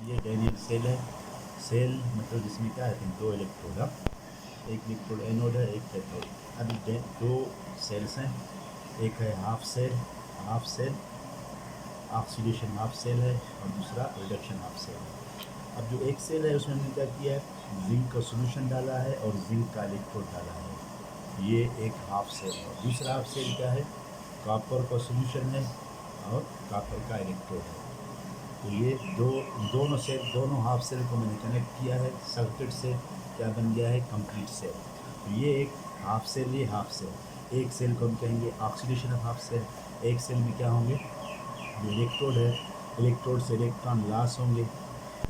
ये डायनियल सेल है। सेल मतलब जिसमें क्या है, दो इलेक्ट्रोड, एक इलेक्ट्रोड एनोड है, एक कैथोड। अब दो सेल्स हैं, एक है half cell oxidation half cell है, और दूसरा रिडक्शन हाफ सेल है। अब जो एक सेल है उसमें हमने क्या किया है, जिंक का सोल्यूशन डाला है और जिंक का इलेक्ट्रोड डाला है, ये एक हाफ सेल है। दूसरा हाफ सेल क्या है, कॉपर का सोल्यूशन है और कॉपर का इलेक्ट्रोड है। तो ये दोनों हाफ सेल को मैंने कनेक्ट किया है सर्किट से, क्या बन गया है, कंप्लीट सेल। तो ये एक हाफ सेल, ये हाफ सेल। एक सेल को हम कहेंगे ऑक्सीडेशन ऑफ हाफ सेल। एक सेल में क्या होंगे, जो इलेक्ट्रोड है, इलेक्ट्रोड से इलेक्ट्रॉन लॉस होंगे।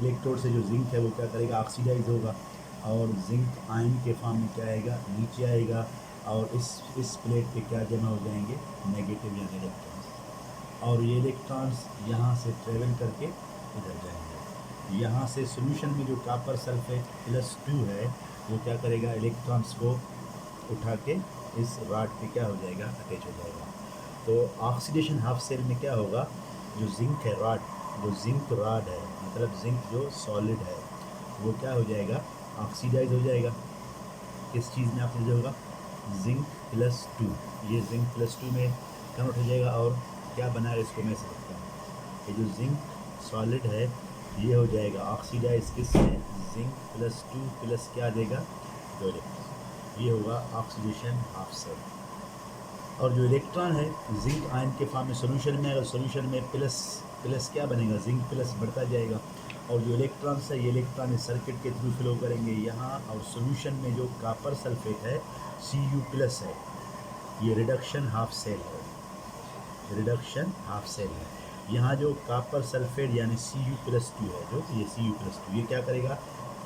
इलेक्ट्रोड से जो जिंक है वो क्या करेगा, ऑक्सीडाइज होगा, और जिंक आयन के फॉर्म में क्या आएगा, नीचे आएगा, और इस प्लेट पे क्या जमा हो जाएंगे, नेगेटिव या इलेक्ट्रॉन्स। और ये इलेक्ट्रॉन्स यहाँ से ट्रेवल करके इधर जाएंगे। यहाँ से सोल्यूशन में जो कॉपर सल्फेट +2 है वो क्या करेगा, इलेक्ट्रॉन्स को उठा के इस रॉड पे क्या हो जाएगा, अटैच हो जाएगा। तो ऑक्सीडेशन हाफ सेल में क्या होगा, जो जिंक है रॉड, जो जिंक रॉड है, मतलब जिंक जो सॉलिड है, वो क्या हो जाएगा, ऑक्सीडाइज हो जाएगा। किस चीज़ में ऑक्सीडाइज होगा, जिंक +2। ये जिंक +2 में कन्वर्ट हो जाएगा, और क्या बना है इसको मैं समझता हूँ। ये जो जिंक सॉलिड है ये हो जाएगा ऑक्सीडाइज किससे, जिंक +2 प्लस क्या देगा, 2 इलेक्ट्रॉन। ये होगा ऑक्सीडेशन हाफ सेल। और जो इलेक्ट्रॉन है जिंक आयन के फॉर्म में सोल्यूशन में आएगा, सोल्यूशन में प्लस क्या बनेगा, जिंक प्लस बढ़ता जाएगा। और जो इलेक्ट्रॉन्स है ये इलेक्ट्रॉन इस सर्किट के थ्रू फ्लो करेंगे यहाँ, और सोल्यूशन में जो कॉपर सल्फेट है Cu+ है, ये रिडक्शन हाफ सेल है, रिडक्शन हाफ सेल है। यहाँ जो कॉपर सल्फेट यानी Cu+2 है, जो ये Cu+2 ये क्या करेगा,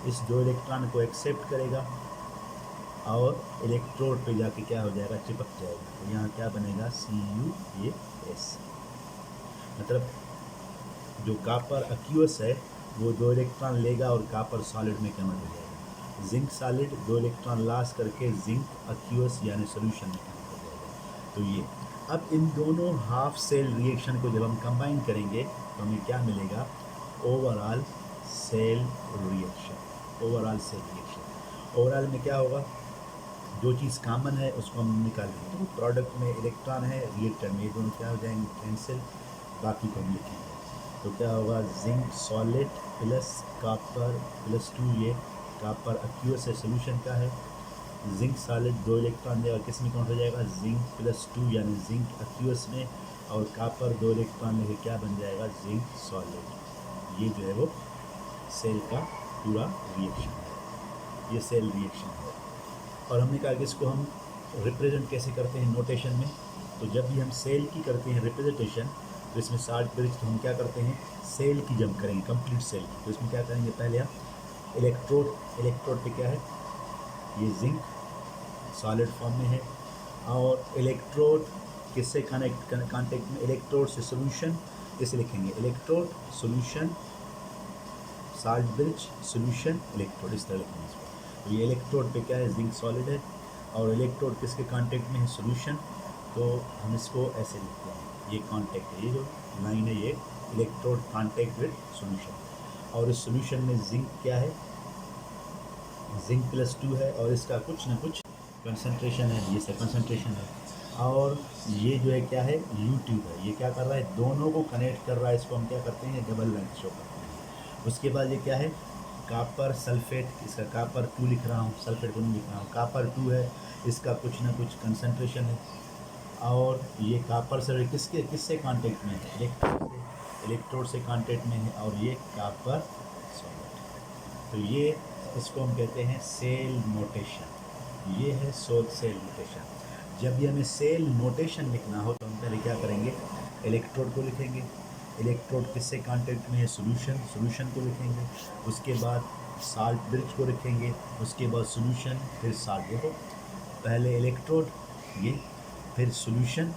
इस दो इलेक्ट्रॉन को एक्सेप्ट करेगा और इलेक्ट्रोड पे जाके क्या हो जाएगा, चिपक जाएगा। तो यहाँ क्या बनेगा, Cu+, मतलब जो कॉपर एक्यूअस है वो 2 इलेक्ट्रॉन लेगा और कॉपर सॉलिड में कन्वर्ट हो जाएगा। जिंक सॉलिड 2 इलेक्ट्रॉन लॉस करके जिंक एक्यूअस यानी सोल्यूशन में कन्वर्ट हो जाएगा। तो ये अब इन दोनों हाफ सेल रिएक्शन को जब हम कंबाइन करेंगे तो हमें क्या मिलेगा, overall cell reaction. Overall cell reaction, overall में क्या होगा, जो चीज़ कॉमन है उसको हम निकाल देंगे। तो प्रोडक्ट में इलेक्ट्रॉन है, रिएक्टर में ये दोनों क्या हो जाएंगे, कैंसिल, बाकी को हम लिखेंगे। तो क्या होगा, जिंक सॉलिड प्लस कॉपर +2, ये कॉपर एक्यूअस है, सोल्यूशन का है। जिंक सॉलिड 2 इलेक्ट्रॉन देगा, किस में काउंट हो जाएगा, जिंक +2 यानी जिंक एक्यूअस में, और कॉपर 2 इलेक्ट्रॉन लेके क्या बन जाएगा, जिंक सॉलिड। ये जो है वो सेल का पूरा रिएक्शन है, ये सेल रिएक्शन है। और हमने कहा कि इसको हम रिप्रेजेंट कैसे करते हैं नोटेशन में। तो जब भी हम सेल की करते हैं रिप्रेजेंटेशन, तो इसमें शॉर्ट ब्रिज तो हम क्या करते हैं, सेल की जब करेंगे कंप्लीट सेल की, तो इसमें क्या करेंगे, पहले हम इलेक्ट्रोड पे क्या है, ये जिंक सॉलिड फॉर्म में है, और इलेक्ट्रोड किससे कांटेक्ट में, इलेक्ट्रोड से सोल्यूशन, इसे लिखेंगे electrode solution, salt bridge solution electrode, इस तरह लिखेंगे इसको। तो ये इलेक्ट्रोड पे क्या है, जिंक सॉलिड है, और इलेक्ट्रोड किसके कांटेक्ट में है, सोल्यूशन। तो हम इसको ऐसे लिखते हैं, ये कांटेक्ट है, ये जो लाइन है ये इलेक्ट्रोड कांटेक्ट विद सोल्यूशन। और इस सोल्यूशन में जिंक क्या है, जिंक +2 है, और इसका कुछ ना कुछ कंसंट्रेशन है, ये सब कंसंट्रेशन है। और ये जो है क्या है, यू ट्यूब है, ये क्या कर रहा है, दोनों को कनेक्ट कर रहा है, इसको हम क्या करते हैं, डबल लाइन शो करते हैं। उसके बाद ये क्या है, कॉपर सल्फेट, इसका कॉपर 2 लिख रहा हूँ, सल्फेट को नहीं लिख रहा हूँ, कॉपर 2 है, इसका कुछ ना कुछ कंसंट्रेशन है। और ये कॉपर सल्फेट किससे कांटेक्ट में है, इलेक्ट्रोड से कांटेक्ट में है, और ये कॉपर सॉलिड। तो ये इसको हम कहते हैं सेल नोटेशन, ये है सेल नोटेशन। जब भी हमें सेल नोटेशन लिखना हो तो हम पहले क्या करेंगे, इलेक्ट्रोड को लिखेंगे, इलेक्ट्रोड किससे कांटेक्ट में है, सोल्यूशन को लिखेंगे, उसके बाद साल्ट ब्रिज को लिखेंगे, उसके बाद सोल्यूशन, फिर साल्ट। देखो पहले इलेक्ट्रोड, ये फिर सोल्यूशन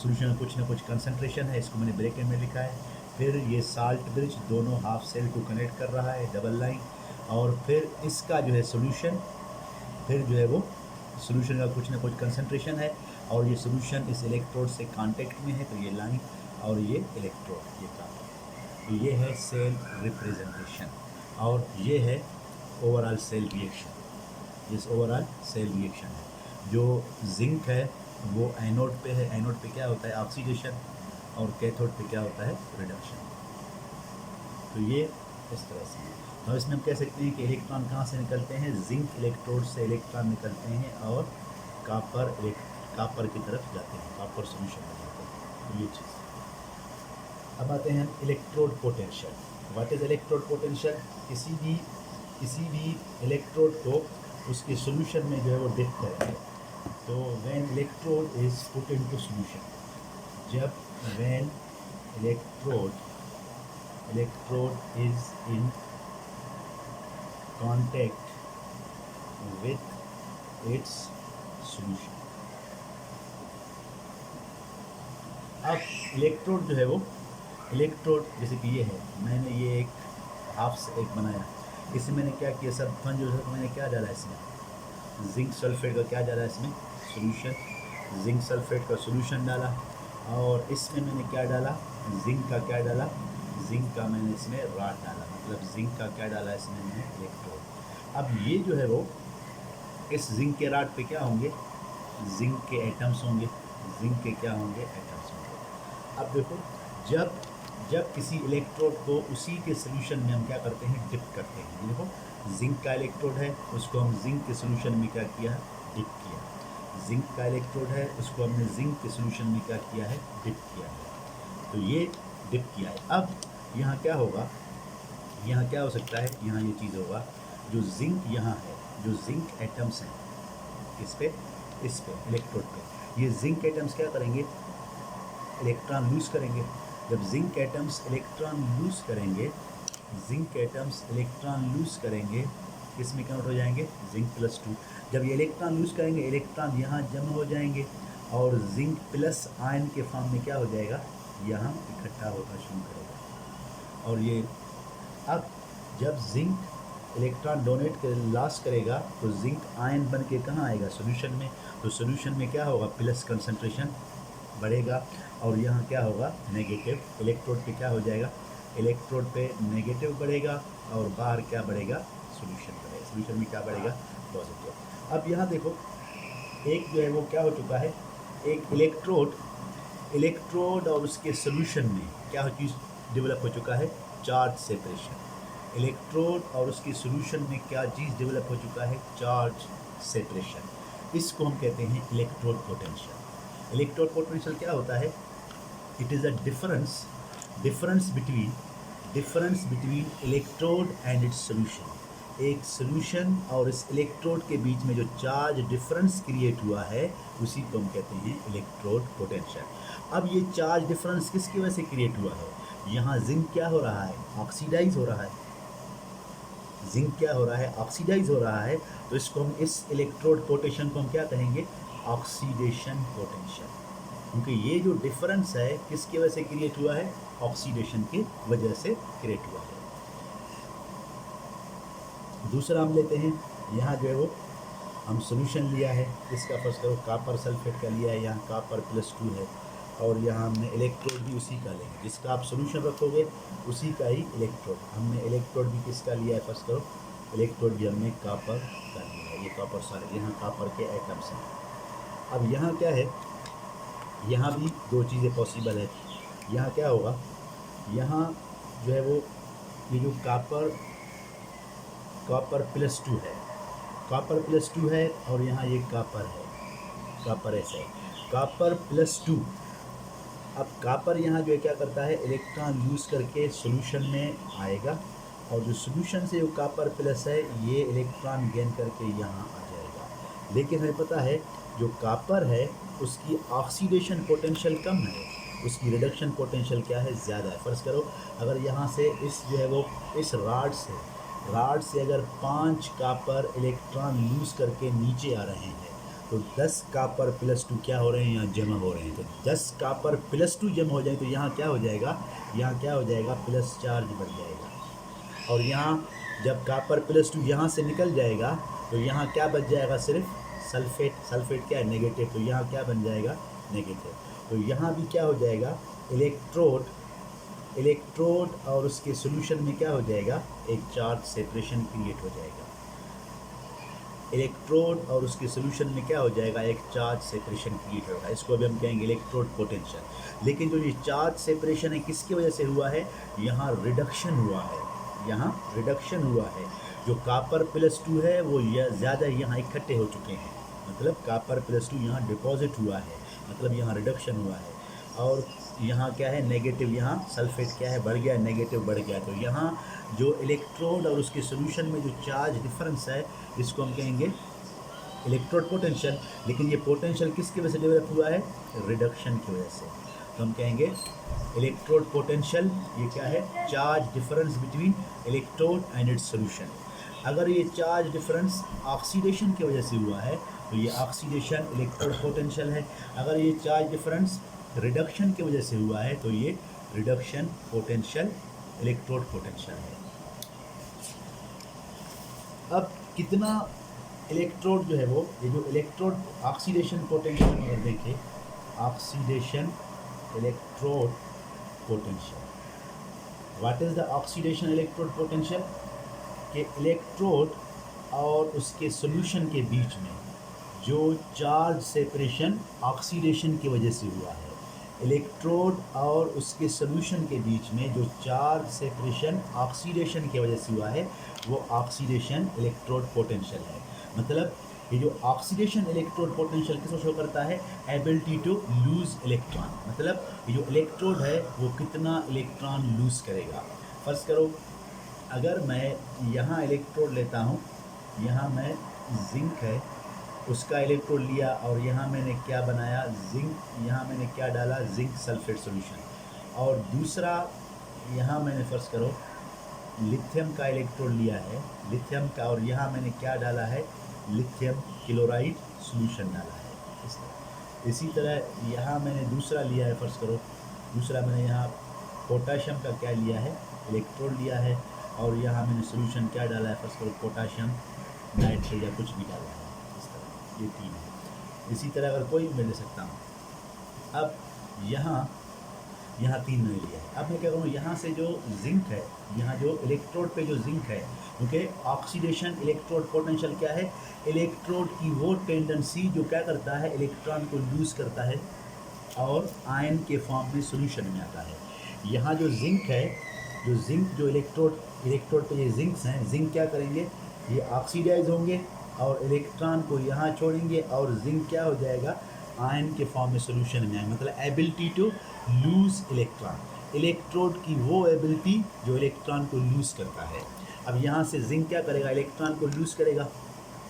में कुछ ना कुछ कंसंट्रेशन है, इसको मैंने ब्रैकेट में लिखा है, फिर ये साल्ट ब्रिज दोनों हाफ सेल को कनेक्ट कर रहा है, डबल लाइन, और फिर इसका जो है सोल्यूशन, फिर जो है वो सोल्यूशन का कुछ ना कुछ कंसंट्रेशन है, और ये सोल्यूशन इस इलेक्ट्रोड से कांटेक्ट में है, तो ये लाइन, और ये इलेक्ट्रोड, ये कॉपर। तो ये है सेल रिप्रेजेंटेशन और ये है ओवरऑल सेल रिएक्शन। इस ओवरऑल सेल रिएक्शन है। जो जिंक है वो एनोड पे है, एनोड पे क्या होता है ऑक्सीडेशन, और कैथोड पे क्या होता है रिडक्शन। तो ये इस तरह से है। तो इसमें हम कह सकते हैं कि इलेक्ट्रॉन कहाँ से निकलते हैं, जिंक इलेक्ट्रोड से इलेक्ट्रॉन निकलते हैं और कापर की तरफ जाते हैं, कापर सोल्यूशन में जाते हैं। तो ये चीज़। अब आते हैं electrode potential. What is electrode potential? किसी भी इलेक्ट्रोड को उसके सोल्यूशन में जो है वो डिप करेंगे। तो when electrode is put into solution, जब when electrode is in contact with its solution। अब इलेक्ट्रोड जो है वो इलेक्ट्रोड जैसे कि ये है, मैंने ये एक हाफ से एक बनाया, इसमें मैंने क्या किया, सब फन जो है मैंने क्या डाला इसमें, जिंक सल्फेट का क्या डाला इसमें सोल्यूशन, जिंक सल्फेट का सोल्यूशन डाला, और इसमें मैंने क्या डाला, जिंक का क्या डाला, जिंक का मैंने इसमें राड डाला, मतलब जिंक का क्या डाला इसमें मैंने इलेक्ट्रोड। अब ये जो है वो इस जिंक के राड पे क्या होंगे, जिंक के एटम्स होंगे, जिंक के क्या होंगे एटम्स होंगे। अब देखो जब किसी इलेक्ट्रोड को उसी के सोल्यूशन में हम क्या करते हैं, डिप करते हैं। देखो जिंक का इलेक्ट्रोड है, उसको हम जिंक के सोल्यूशन में क्या किया, डिप किया। जिंक का इलेक्ट्रोड है, उसको हमने जिंक के सोल्यूशन में क्या किया है, डिप किया है। तो ये डिप किया है। अब यहाँ क्या होगा, यहाँ क्या हो सकता है, यहाँ ये चीज़ होगा, जो जिंक यहाँ है, जो जिंक एटम्स हैं इस पे इलेक्ट्रोड पे, ये जिंक एटम्स क्या करेंगे, इलेक्ट्रॉन लूज करेंगे। जब जिंक एटम्स इलेक्ट्रॉन लूज करेंगे, जिंक एटम्स इलेक्ट्रॉन लूज करेंगे, किस में कन्वर्ट हो जाएंगे, जिंक +2। जब ये इलेक्ट्रॉन लूज करेंगे, इलेक्ट्रॉन यहाँ जमा हो जाएंगे और जिंक प्लस आयन के फॉर्म में क्या हो जाएगा, यहाँ इकट्ठा होना शुरू करेगा। और ये अब जब जिंक इलेक्ट्रॉन डोनेट कर लॉस करेगा तो जिंक आयन बन के कहाँ आएगा, सोल्यूशन में। तो सोल्यूशन में क्या होगा, प्लस कंसंट्रेशन बढ़ेगा, और यहाँ क्या होगा, नेगेटिव। इलेक्ट्रोड पे क्या हो जाएगा, इलेक्ट्रोड पे नेगेटिव बढ़ेगा और बाहर क्या बढ़ेगा, सोल्यूशन बढ़ेगा। सोल्यूशन में क्या बढ़ेगा, पॉजिटिव। अब यहाँ देखो एक जो है वो क्या हो चुका है, एक इलेक्ट्रोड और उसके सोल्यूशन में क्या चीज़ डेवलप हो चुका है, चार्ज सेपरेशन। इलेक्ट्रोड और उसके सोल्यूशन में क्या चीज़ डेवलप हो चुका है, चार्ज सेपरेशन। इसको हम कहते हैं इलेक्ट्रोड पोटेंशियल। इलेक्ट्रोड पोटेंशियल क्या होता है, it is a difference between electrode and its solution. एक सोल्यूशन और इस इलेक्ट्रोड के बीच में जो चार्ज डिफरेंस क्रिएट हुआ है उसी को हम कहते हैं इलेक्ट्रोड पोटेंशियल। अब ये चार्ज डिफरेंस किसकी वजह से क्रिएट हुआ है, यहाँ जिंक क्या हो रहा है, ऑक्सीडाइज हो रहा है। जिंक क्या हो रहा है, ऑक्सीडाइज हो रहा है। तो इसको हम, इस इलेक्ट्रोड पोटेंशियल को हम क्या कहेंगे, ऑक्सीडेशन पोटेंशियल। क्योंकि ये जो डिफरेंस है किसकी वजह से क्रिएट हुआ है, ऑक्सीडेशन की वजह से क्रिएट हुआ है। दूसरा हम लेते हैं, यहाँ जो है वो हम सोल्यूशन लिया है, इसका फर्स्ट करो कापर सल्फेट का लिया है, यहाँ कापर +2 है, और यहाँ हमने इलेक्ट्रोड भी उसी का लेंगे, जिसका आप सोल्यूशन रखोगे उसी का ही इलेक्ट्रोड। हमने इलेक्ट्रोड भी किसका लिया है, फर्स्ट करो इलेक्ट्रोड भी हमने कापर का लिया है, ये कापर सारे यहाँ कापर के एटम्स हैं। अब यहाँ क्या है, यहाँ भी दो चीज़ें पॉसिबल है। यहाँ क्या होगा, यहाँ जो है वो ये जो कापर +2 है, कापर +2 है, और यहाँ ये कापर है, कापर ऐसा है, कापर +2। अब कापर यहाँ जो है क्या करता है, इलेक्ट्रॉन यूज़ करके सॉल्यूशन में आएगा, और जो सॉल्यूशन से जो कापर प्लस है ये इलेक्ट्रॉन गेन करके यहाँ आ जाएगा। लेकिन हमें पता है जो कापर है उसकी ऑक्सीडेशन पोटेंशियल कम है, उसकी रिडक्शन पोटेंशियल क्या है, ज़्यादा है। फर्ज करो अगर यहाँ से इस जो है वो इस राड से अगर 5 कापर इलेक्ट्रॉन लूज़ करके नीचे आ रहे हैं तो 10 कापर +2 क्या हो रहे हैं, यहाँ जमा हो रहे हैं। तो 10 कापर +2 जमा हो जाए तो यहाँ क्या हो जाएगा, यहाँ क्या हो जाएगा, प्लस चार्ज बन जाएगा। और यहाँ जब कापर +2 यहाँ से निकल जाएगा तो यहाँ क्या बच जाएगा, सिर्फ सल्फेट क्या है, नेगेटिव। तो यहाँ क्या बन जाएगा, नेगेटिव। तो यहाँ भी क्या हो जाएगा, इलेक्ट्रोड इलेक्ट्रोड और उसके सॉल्यूशन में क्या हो जाएगा, एक चार्ज सेपरेशन क्रिएट हो जाएगा। इलेक्ट्रोड और उसके सॉल्यूशन में क्या हो जाएगा, एक चार्ज सेपरेशन क्रिएट होगा। इसको अभी हम कहेंगे इलेक्ट्रोड पोटेंशियल। लेकिन जो ये चार्ज सेपरेशन है किसकी वजह से हुआ है, यहाँ रिडक्शन हुआ है, यहाँ रिडक्शन हुआ है। जो कॉपर +2 है वो ज़्यादा यहाँ इकट्ठे हो चुके हैं, मतलब कॉपर +2 यहाँ डिपॉजिट हुआ है, मतलब यहाँ रिडक्शन हुआ है। और यहाँ क्या है, नेगेटिव, यहाँ सल्फेट क्या है, बढ़ गया, नेगेटिव बढ़ गया। तो यहाँ जो इलेक्ट्रोड और उसके सॉल्यूशन में जो चार्ज डिफरेंस है इसको हम कहेंगे इलेक्ट्रोड पोटेंशियल। लेकिन ये पोटेंशियल किसकी वजह से डेवलप हुआ है, रिडक्शन की वजह से। तो हम कहेंगे इलेक्ट्रोड पोटेंशियल, ये क्या है, charge difference between electrode and it's solution. अगर ये चार्ज डिफरेंस ऑक्सीडेशन की वजह से हुआ है तो ये ऑक्सीडेशन इलेक्ट्रोड पोटेंशियल है। अगर ये चार्ज डिफरेंस रिडक्शन की वजह से हुआ है तो ये रिडक्शन पोटेंशियल इलेक्ट्रोड पोटेंशियल है। अब कितना इलेक्ट्रोड जो है वो, ये जो इलेक्ट्रोड ऑक्सीडेशन पोटेंशियल में देखिए, oxidation electrode potential, what is the oxidation electrode potential, कि इलेक्ट्रोड और उसके सॉल्यूशन के बीच में जो चार्ज सेपरेशन ऑक्सीडेशन की वजह से हुआ है, इलेक्ट्रोड और उसके सॉल्यूशन के बीच में जो चार्ज सेपरेशन ऑक्सीडेशन की वजह से हुआ है वो ऑक्सीडेशन इलेक्ट्रोड पोटेंशियल है। मतलब ये जो ऑक्सीडेशन इलेक्ट्रोड पोटेंशियल किसको शो करता है, एबिलिटी टू लूज इलेक्ट्रॉन। मतलब ये जो इलेक्ट्रोड है वो कितना इलेक्ट्रॉन लूज करेगा। फर्ज करो अगर मैं यहाँ इलेक्ट्रोड लेता हूँ, यहाँ मैं जिंक है उसका इलेक्ट्रोड लिया और यहाँ मैंने क्या बनाया, जिंक, यहाँ मैंने क्या डाला, जिंक सल्फेट सॉल्यूशन। और दूसरा यहाँ मैंने फर्ज करो लिथियम का इलेक्ट्रोड लिया है, लिथियम का, और यहाँ मैंने क्या डाला है, लिथियम क्लोराइड सॉल्यूशन डाला है। इसी तरह यहाँ मैंने दूसरा लिया है, फर्ज करो दूसरा मैंने यहाँ पोटाशियम का क्या लिया है, इलेक्ट्रोड लिया है, और यहाँ मैंने सॉल्यूशन क्या डाला है, फर्ज करो पोटाशियम नाइट्रेट या कुछ भी डाला है। इस तरह ये 3 है। इसी तरह अगर कोई मैं ले सकता हूँ। अब यहाँ 3 मैंने लिया है। अब मैं क्या करूँ, यहाँ से जो जिंक है, यहाँ जो इलेक्ट्रोड पे जो जिंक है, क्योंकि ऑक्सीडेशन इलेक्ट्रोड पोटेंशियल क्या है, इलेक्ट्रोड की वो टेंडेंसी जो क्या करता है, इलेक्ट्रॉन को लूज करता है और आयन के फॉर्म में सॉल्यूशन में आता है। यहाँ जो जिंक है, जो जिंक जो इलेक्ट्रोड पे ये जिंक्स हैं, जिंक क्या करेंगे, ये ऑक्सीडाइज होंगे और इलेक्ट्रॉन को यहाँ छोड़ेंगे और जिंक क्या हो जाएगा, आयन के फॉर्म में सॉल्यूशन में आएगा। मतलब ability to lose electron, electrode की वो एबिलिटी जो इलेक्ट्रॉन को लूज करता है। अब यहाँ से जिंक क्या करेगा, इलेक्ट्रॉन को लूज करेगा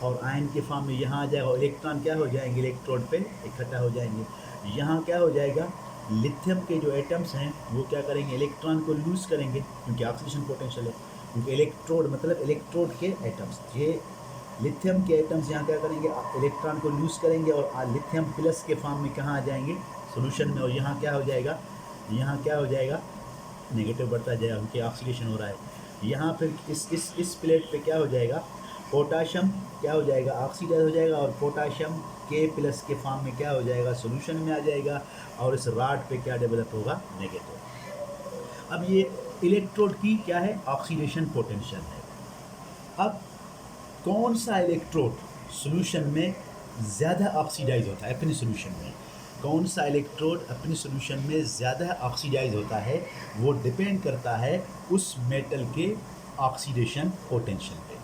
और आयन के फॉर्म में यहाँ आ जाएगा और इलेक्ट्रॉन क्या हो जाएंगे, इलेक्ट्रोड पे इकट्ठा हो जाएंगे। यहाँ क्या हो जाएगा, लिथियम के जो एटम्स हैं वो क्या करेंगे, इलेक्ट्रॉन को लूज करेंगे क्योंकि ऑक्सीडेशन पोटेंशियल है। क्योंकि इलेक्ट्रोड मतलब इलेक्ट्रोड के एटम्स, ये लिथियम के एटम्स यहाँ क्या करेंगे, इलेक्ट्रॉन को लूज करेंगे और लिथियम प्लस के फॉर्म में कहाँ आ जाएंगे, सॉल्यूशन में। और यहाँ क्या हो जाएगा, यहाँ क्या हो जाएगा, नेगेटिव बढ़ता जाएगा क्योंकि ऑक्सीडेशन हो रहा है। यहाँ फिर इस प्लेट पे क्या हो जाएगा, पोटाशियम क्या हो जाएगा, ऑक्सीडाइज हो जाएगा और पोटाशियम K+ के फॉर्म में क्या हो जाएगा, सॉल्यूशन में आ जाएगा और इस रॉड पे क्या डेवलप होगा, नेगेटिव। अब ये इलेक्ट्रोड की क्या है, ऑक्सीडेशन पोटेंशियल है। अब कौन सा इलेक्ट्रोड सॉल्यूशन में ज़्यादा ऑक्सीडाइज होता है, अपने सॉल्यूशन में कौन सा इलेक्ट्रोड अपने सॉल्यूशन में ज़्यादा ऑक्सीडाइज होता है, वो डिपेंड करता है उस मेटल के ऑक्सीडेशन पोटेंशियल पे।